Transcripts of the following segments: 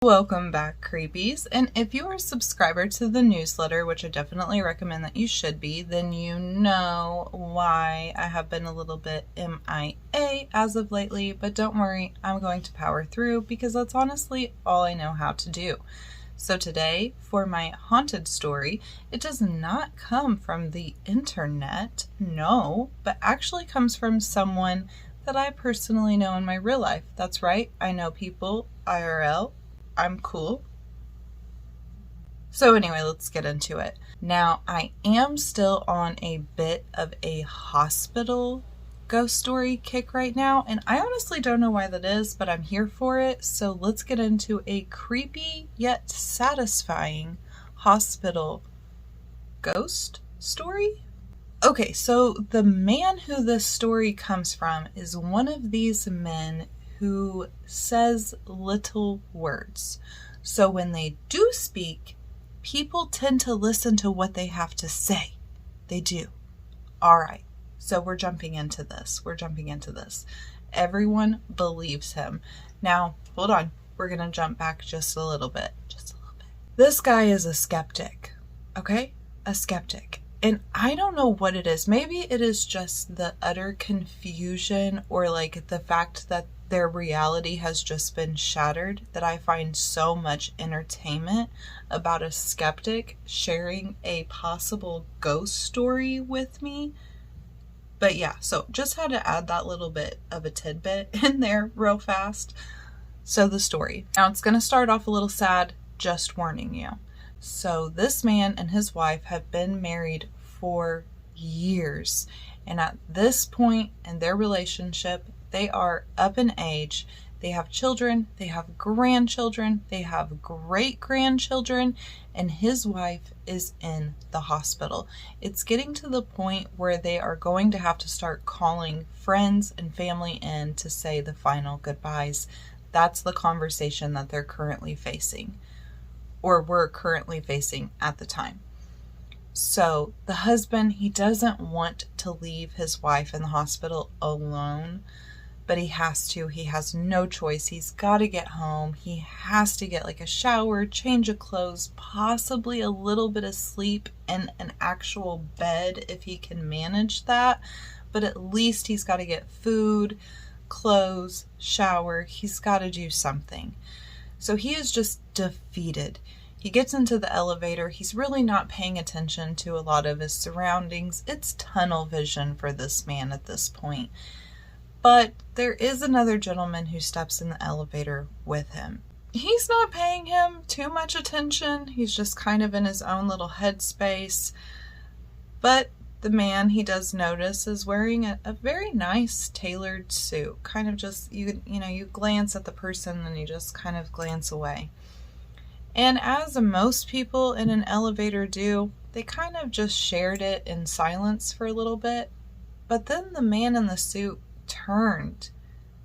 Welcome back, creepies, and if you are a subscriber to the newsletter, which I definitely recommend that you should be, then you know why I have been a little bit MIA as of lately, but don't worry, I'm going to power through because that's honestly all I know how to do. So today, for my haunted story, it does not come from the internet, no, but actually comes from someone that I personally know in my real life. That's right, I know people IRL. I'm cool. So anyway, let's get into it. Now, I am still on a bit of a hospital ghost story kick right now, and I honestly don't know why that is, but I'm here for it. So let's get into a creepy yet satisfying hospital ghost story. Okay, so the man who this story comes from is one of these men who says little words. So when they do speak, people tend to listen to what they have to say. They do. All right. So we're jumping into this. Everyone believes him. Now, hold on. We're going to jump back just a little bit. This guy is a skeptic. Okay? A skeptic. And I don't know what it is. Maybe it is just the utter confusion or like the fact that their reality has just been shattered that I find so much entertainment about a skeptic sharing a possible ghost story with me. But yeah, so just had to add that little bit of a tidbit in there real fast. So the story. Now it's going to start off a little sad, just warning you. So this man and his wife have been married for years. And at this point in their relationship, they are up in age. They have children, they have grandchildren, they have great-grandchildren, and his wife is in the hospital. It's getting to the point where they are going to have to start calling friends and family in to say the final goodbyes. That's the conversation that they're currently facing, or were currently facing at the time. So the husband, he doesn't want to leave his wife in the hospital alone, but he has to. He has no choice. He's got to get home. He has to get like a shower, change of clothes, possibly a little bit of sleep in an actual bed if he can manage that. But at least he's got to get food, clothes, shower. He's got to do something. So he is just defeated. He gets into the elevator. He's really not paying attention to a lot of his surroundings. It's tunnel vision for this man at this point. But there is another gentleman who steps in the elevator with him. He's not paying him too much attention. He's just kind of in his own little headspace. But the man he does notice is wearing a very nice tailored suit. Kind of just, you glance at the person and you just kind of glance away. And as most people in an elevator do, they kind of just shared it in silence for a little bit. But then the man in the suit turned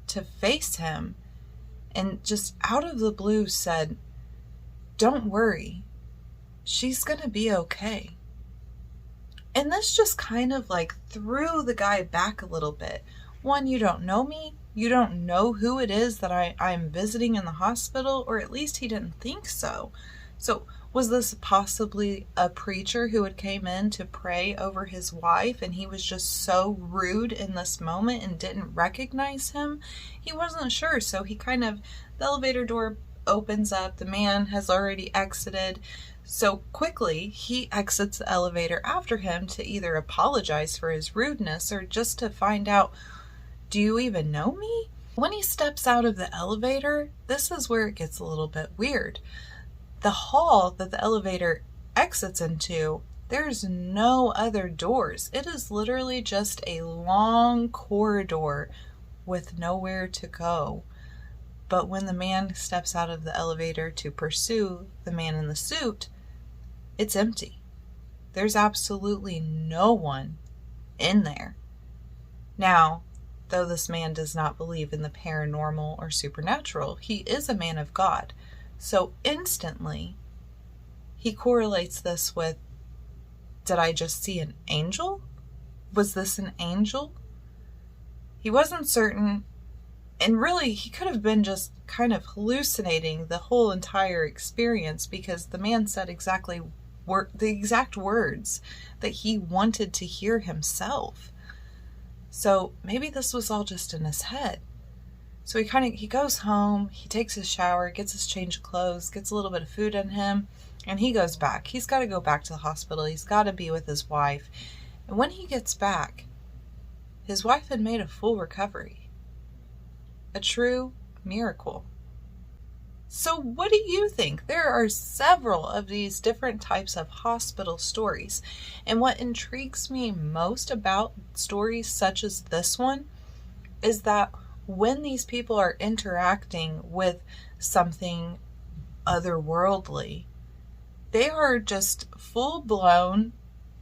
to face him and just out of the blue said, "Don't worry, she's gonna be okay." And this just kind of like threw the guy back a little bit. One, you don't know me, you don't know who it is that I'm visiting in the hospital, or at least he didn't think so. So was this possibly a preacher who had came in to pray over his wife and he was just so rude in this moment and didn't recognize him? He wasn't sure, so the elevator door opens up, the man has already exited. So quickly, he exits the elevator after him to either apologize for his rudeness or just to find out, do you even know me? When he steps out of the elevator, this is where it gets a little bit weird. The hall that the elevator exits into, there's no other doors. It is literally just a long corridor with nowhere to go. But when the man steps out of the elevator to pursue the man in the suit, it's empty. There's absolutely no one in there. Now, though this man does not believe in the paranormal or supernatural, he is a man of God. So instantly, he correlates this with, did I just see an angel? Was this an angel? He wasn't certain, And really, he could have been just kind of hallucinating the whole entire experience, because the man said the exact words that he wanted to hear himself. So maybe this was all just in his head. So he goes home, he takes his shower, gets his change of clothes, gets a little bit of food in him, and he goes back. He's got to go back to the hospital. He's got to be with his wife. And when he gets back, his wife had made a full recovery. A true miracle. So what do you think? There are several of these different types of hospital stories. And what intrigues me most about stories such as this one is that when these people are interacting with something otherworldly, they are just full-blown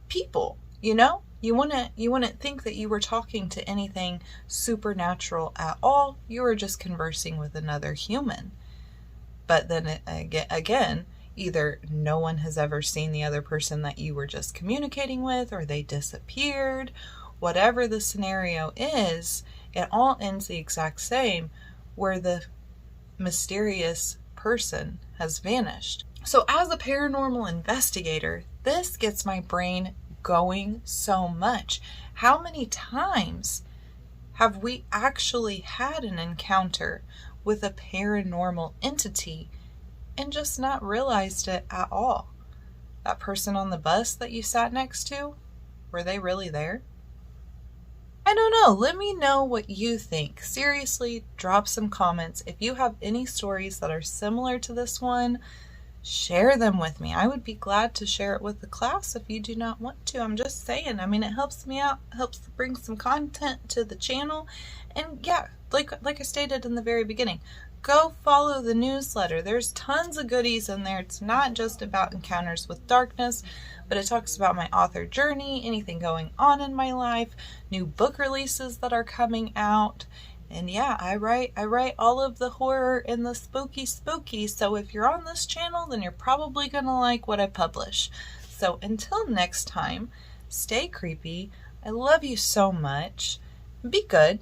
people, you know? You wouldn't think that you were talking to anything supernatural at all. You were just conversing with another human. But then again, either no one has ever seen the other person that you were just communicating with, or they disappeared. Whatever the scenario is, it all ends the exact same, where the mysterious person has vanished. So as a paranormal investigator, this gets my brain going so much. How many times have we actually had an encounter with a paranormal entity and just not realized it at all? That person on the bus that you sat next to, were they really there? I don't know. Let me know what you think. Seriously, drop some comments. If you have any stories that are similar to this one, share them with me. I would be glad to share it with the class if you do not want to. I'm just saying. I mean, it helps me out, helps bring some content to the channel. And yeah, like I stated in the very beginning, go follow the newsletter. There's tons of goodies in there. It's not just about encounters with darkness, but it talks about my author journey, anything going on in my life, new book releases that are coming out. And yeah, I write all of the horror and the spooky. So if you're on this channel, then you're probably going to like what I publish. So until next time, stay creepy. I love you so much. Be good.